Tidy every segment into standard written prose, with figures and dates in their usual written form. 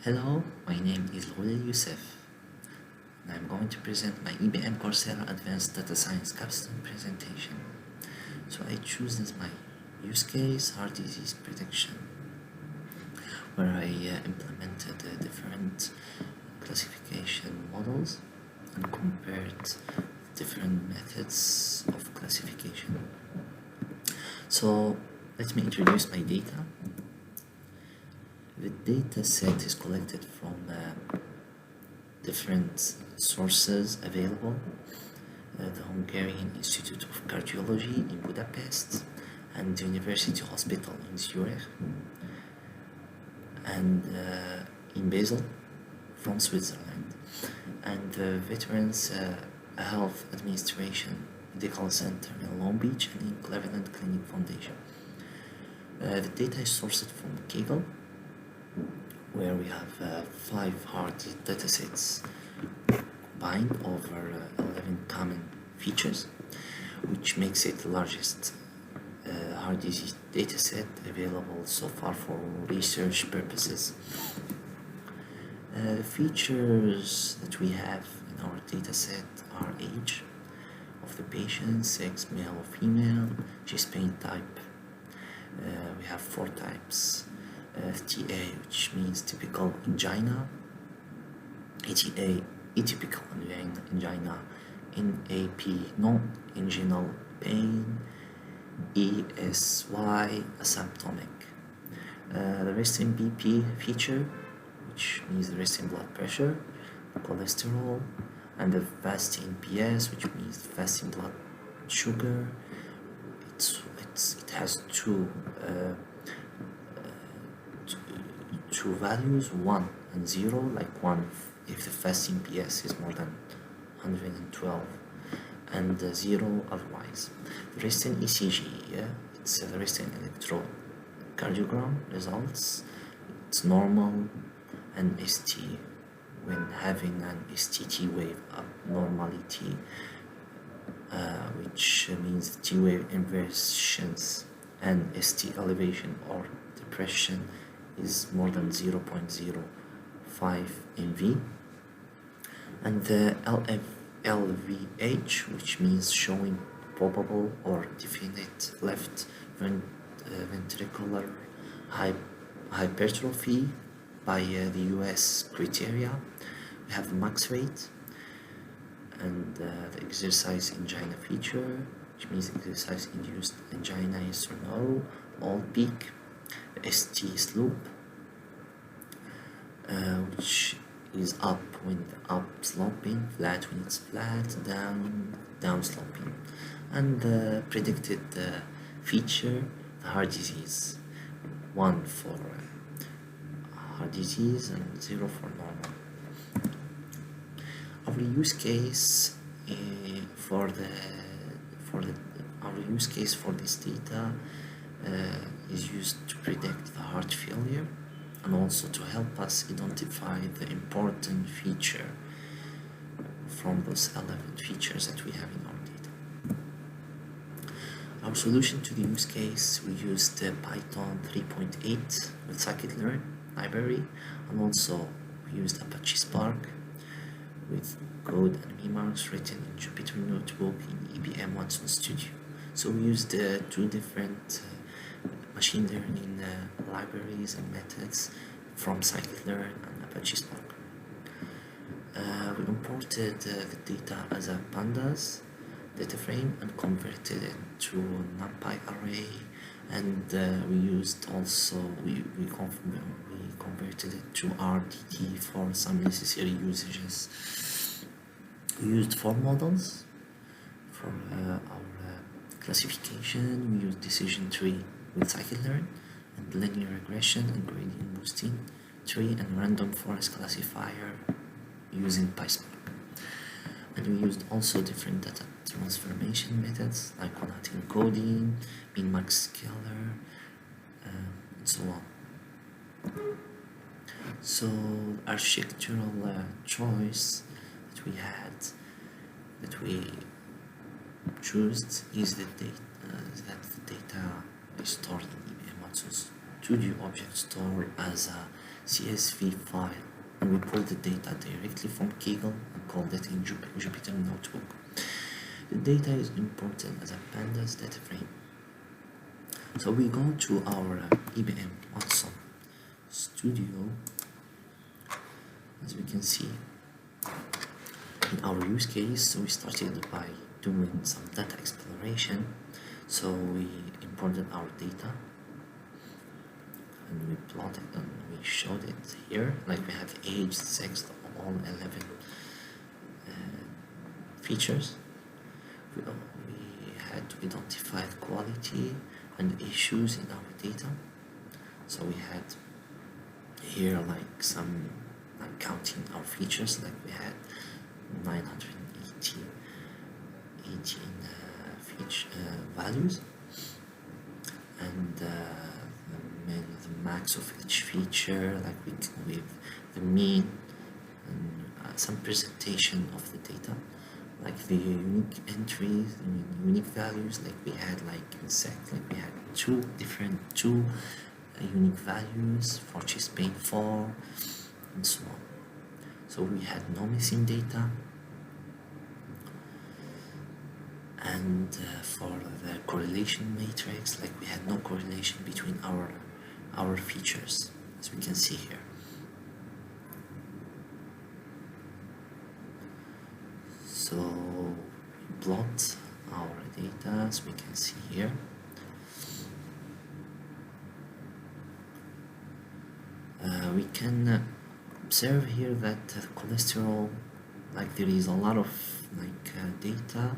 Hello, my name is Ghoulali Youssef, and I'm going to present my EBM Coursera Advanced Data Science Capstone presentation. So I choose as my use case heart disease prediction, where I implemented different classification models and compared different methods of classification. So let me introduce my data. The data set is collected from different sources available. The Hungarian Institute of Cardiology in Budapest and the University Hospital in Zurich, and in Basel from Switzerland, and the Veterans Health Administration Medical Center in Long Beach and in Cleveland Clinic Foundation. The data is sourced from Kaggle, where we have 5 hard datasets combined over 11 common features, which makes it the largest heart disease dataset available so far for research purposes. The features that we have in our dataset are age of the patient, sex, male or female, chest pain type. We have 4 types. TA, which means typical angina, ATA, atypical angina, NAP, non-anginal pain, ESY, asymptomatic. The resting BP feature, which means the resting blood pressure, cholesterol, and the fasting PS, which means fasting blood sugar. It has two values, 1 and 0, like 1 if the fasting PS is more than 112 and 0 otherwise. The resting ECG, it's the resting electrocardiogram results, it's normal, and ST when having an ST wave abnormality, which means T wave inversions, and ST elevation or depression is more than 0.05 MV, and the LVH, which means showing probable or definite left ventricular hypertrophy by the US criteria. We have the max rate and the exercise angina feature, which means exercise induced angina, yes or no, all peak, the ST slope, which is up when up sloping, flat when it's flat, down sloping, and the predicted feature, the heart disease, 1 for heart disease and 0 for normal. Our use case for this data is used to predict the heart failure and also to help us identify the important feature from those 11 features that we have in our data. Our solution to the use case, we used Python 3.8 with scikit-learn library, and also we used Apache Spark with code and remarks written in Jupyter Notebook in EBM Watson Studio. So we used 2 different machine learning libraries and methods from scikit-learn and Apache Spark. We imported the data as a pandas data frame and converted it to NumPy array, and we used also we converted it to RDT for some necessary usages. We used 4 models for our classification. We used decision tree with scikit-learn, and linear regression and gradient boosting tree, and random forest classifier using PySpark. And we used also different data transformation methods like one-hot encoding, min-max scalar, and so on. So architectural choice that we chose is that the data is stored in EBM Watson Studio object store as a CSV file, and we pulled the data directly from Kaggle and called it in Jupyter Notebook. The data is imported as a pandas data frame. So we go to our IBM Watson Studio. As we can see in our use case, so we started by doing some data exploration. So we imported our data and we plotted and we showed it here, like we have age, sex, all 11 features. We had to identify the quality and issues in our data. So we had here like some, like counting our features, like we had 918 values, and the max of each feature, like with the mean, and some presentation of the data, like the unique entries, unique values, like we had like in sex, like we had two unique values for chest pain 4 and so on. So we had no missing data. And for the correlation matrix, like we had no correlation between our features, as we can see here. So we plot our data, as we can see here. We can observe here that cholesterol, like there is a lot of data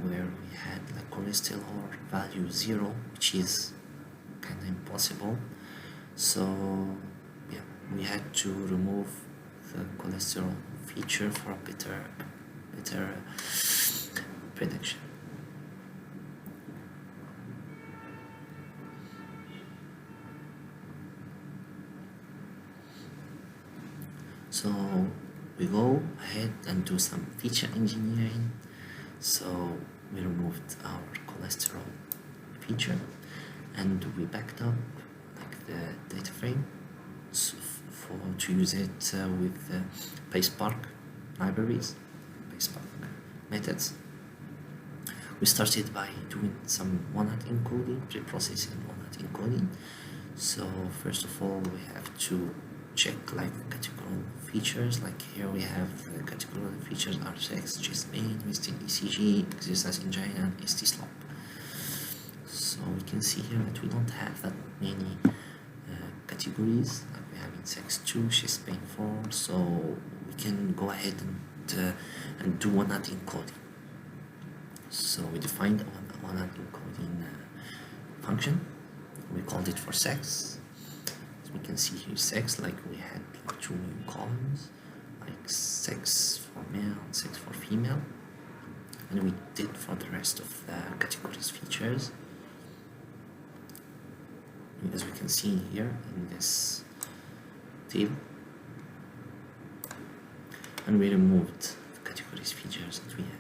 where we had like cholesterol value 0, which is kind of impossible. So yeah, we had to remove the cholesterol feature for a better prediction. So we go ahead and do some feature engineering. So we removed our cholesterol feature and we backed up like the data frame to use it with PySpark libraries, PySpark methods. We started by doing some one-hot encoding, pre-processing one-hot encoding. So first of all, we have to check like the categorical features. Like here we have the categorical features are sex, chest pain, Western ECG, exercise angina, and ST slop. So we can see here that we don't have that many categories, like we have in sex 2, chest pain 4, so we can go ahead and do one-hot encoding. So we defined a one-hot encoding function. We called it for sex. We can see here sex, like we had like 2 new columns, like sex for male and sex for female, and we did for the rest of the categories features, as we can see here in this table. And we removed the categories features that we had.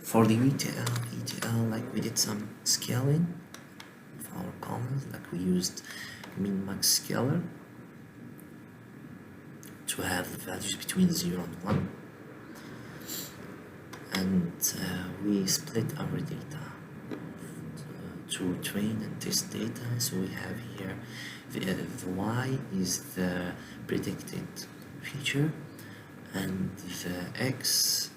For the ETL, like we did some scaling our columns, like we used min-max scaler to have the values between 0 and 1, and we split our data to train and test data. So we have here the Y is the predicted feature, and the X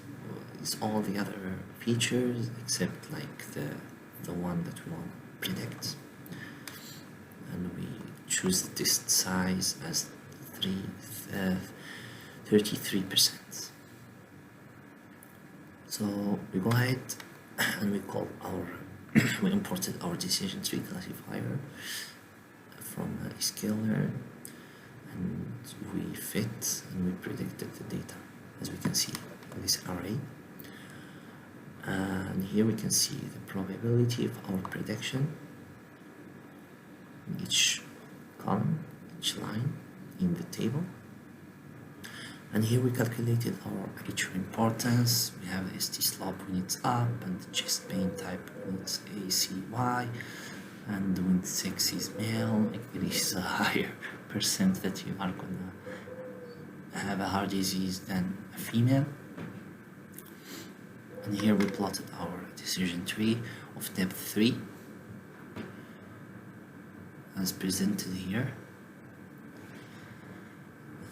is all the other features except like the one that we want to predict. And we choose the test size as 33%. So we go ahead and we call we imported our decision tree classifier from a scaler, and we fit and we predicted the data, as we can see in this array. And here we can see the probability of our prediction in each column, each line in the table. And here we calculated our feature importance. We have ST slop when it's up, and the chest pain type when it's ACY, and when sex is male, it is a higher percent that you are gonna have a heart disease than a female. And here we plotted our decision tree of depth 3 as presented here.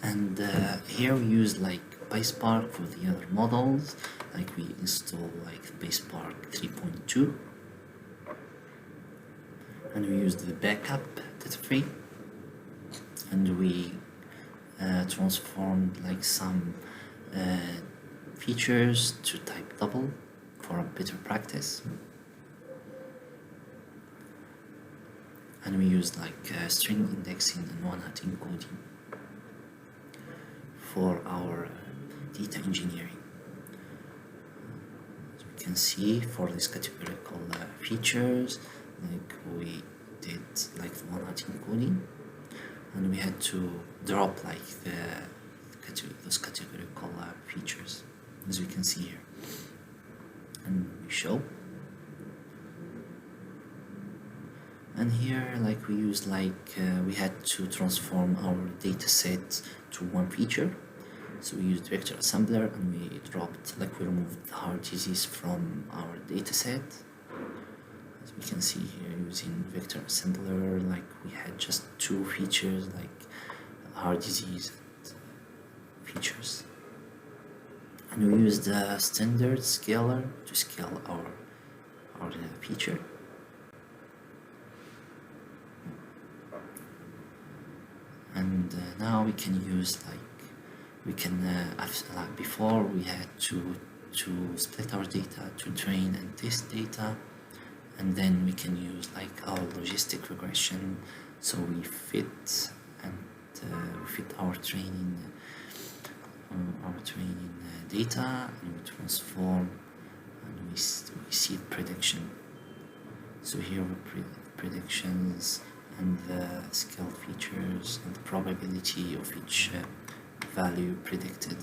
And here we use like PySpark for the other models, like we install like PySpark 3.2, and we use the backup data frame, and we transformed like some features to type double for a better practice, and we use like string indexing and one-hot encoding for our data engineering. As we can see, for these categorical features, like we did like the one-hot encoding, and we had to drop like those categorical features, as we can see here. And we show. And here, like we used like we had to transform our data set to one feature. So we used vector assembler, and we dropped, like we removed the heart disease from our data set. As we can see here, using vector assembler, like we had just two features, like heart disease features. And we used the standard scaler to scale our feature. And now we can use like before we had to split our data to train and test data, and then we can use like our logistic regression, so we fit our training data, and we transform, and we see prediction. So here we predictions and the scale features and the probability of each value predicted.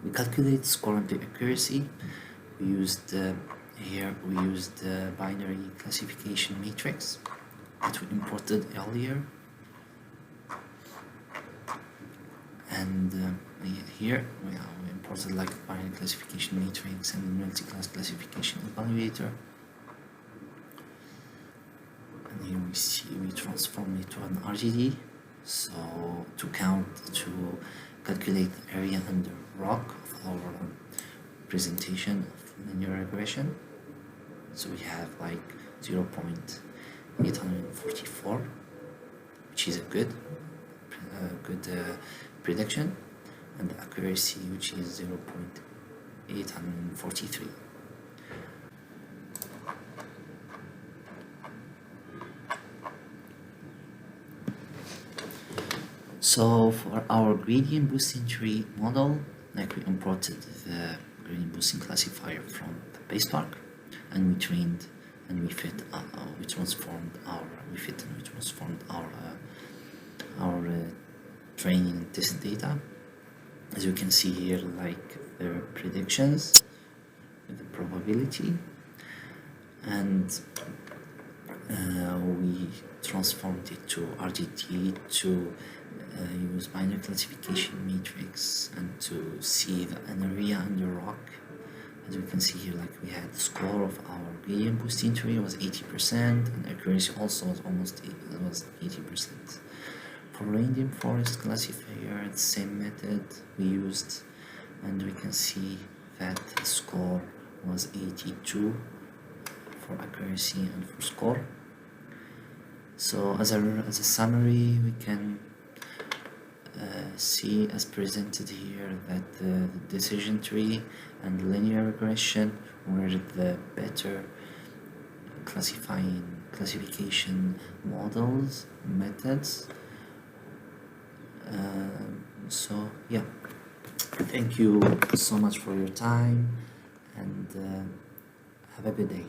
We calculate score and the accuracy. We used here we used the binary classification matrix that we imported earlier, and here we imported like binary classification matrix and multi-class classification evaluator. And here we see we transform it to an RGD, so to calculate the area under rock of our presentation of linear regression. So we have like 0.844, which is a good prediction, and the accuracy, which is 0.843. So for our gradient boosting tree model, like we imported the gradient boosting classifier from the PySpark, and we trained and we transformed our training and test data. As you can see here, like the predictions with the probability, and we transformed it to RGT to use binary classification matrix and to see an area under rock. As you can see here, like we had the score of our gradient boosting tree was 80%, and accuracy also was 80%. For random forest classifier, the same method we used, and we can see that the score was 82 for accuracy and for score. So as a summary, we can see, as presented here, that the decision tree and linear regression were the better classification methods. So yeah, thank you so much for your time, and have a good day.